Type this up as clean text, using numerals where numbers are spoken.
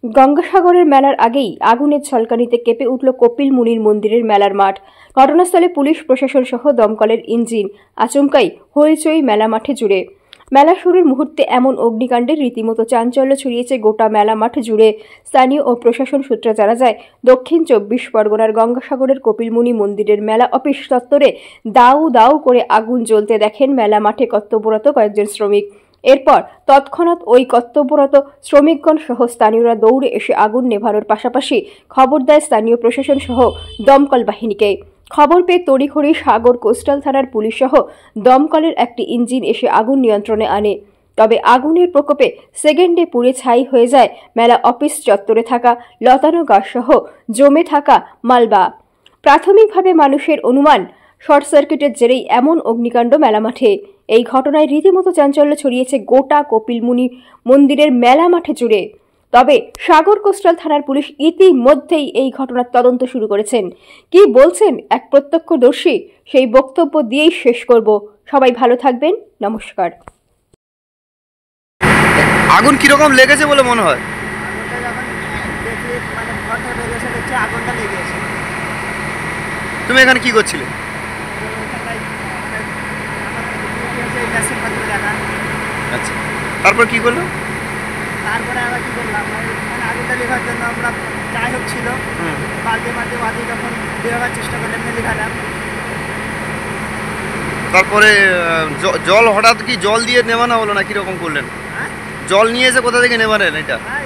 গঙ্গাসাগরের মেলার আগেই আগুনের ঝলকানিতে কেঁপে উঠল কপিল মুনির মন্দিরের মেলার মাঠ। ঘটনাস্থলে পুলিশ প্রশাসন সহ দমকলের ইঞ্জিন। আচমকাই হইচই মেলা মাঠে জুড়ে। মেলা শুরুর মুহূর্তে এমন অগ্নিকাণ্ডের রীতিমতো চাঞ্চল্য ছড়িয়েছে গোটা মেলা মাঠ জুড়ে। স্থানীয় ও প্রশাসন সূত্রে জানা যায়, দক্ষিণ ২৪ পরগনার গঙ্গাসাগরের কপিলমুনি মন্দিরের মেলা অফিস চত্বরে দাউ দাউ করে আগুন জ্বলতে দেখেন মেলা মাঠে কর্তব্যরত কয়েকজন শ্রমিক। এরপর তৎক্ষণাৎ ওই কর্তব্যরত শ্রমিকগণ সহ স্থানীয়রা দৌড়ে এসে আগুন নেভানোর পাশাপাশি খবর দেয় স্থানীয় প্রশাসন সহ দমকল বাহিনীকে। খবর পেয়ে তড়িঘড়ি সাগর কোস্টাল থানার পুলিশ সহ দমকলের একটি ইঞ্জিন এসে আগুন নিয়ন্ত্রণে আনে। তবে আগুনের প্রকোপে সেকেন্ডে পুড়ে ছাই হয়ে যায় মেলা অফিস চত্বরে থাকা লতানো গাছ সহ জমে থাকা মালবা। প্রাথমিকভাবে মানুষের অনুমান, শর্ট সার্কিটের জেরেই এমন অগ্নিকাণ্ড মেলা মাঠে। এই ঘটনায় রীতিমতো চাঞ্চল্য ছড়িয়েছে গোটা কপিলমুনি মন্দিরের মেলা মাঠে জুড়ে। তবে সাগর কোস্টাল থানার পুলিশ ইতিমধ্যেই এই ঘটনার তদন্ত শুরু করেছেন। কি বলছেন এক প্রত্যক্ষদর্শী, সেই বক্তব্য দিয়েই শেষ করব। সবাই ভালো থাকবেন, নমস্কার। আগুন কিরকম লেগেছে বলে মনে হয়? তুমি এখানে কি করছিলে? আচ্ছা, তারপর কি করলো? তারপরে আবার কি করলাম, এখানে আগুনটা লেখার জন্য আমরা যাই হোক ছিল বালতি বাদি যখন বেরোবার চেষ্টা করলাম লেখালাম। তারপরে জল হঠাৎ কি জল দিয়ে নেভানো হলো না, কিরকম করলেন? জল নিয়ে এসে কোথা থেকে নেভালেন এটা? হ্যাঁ,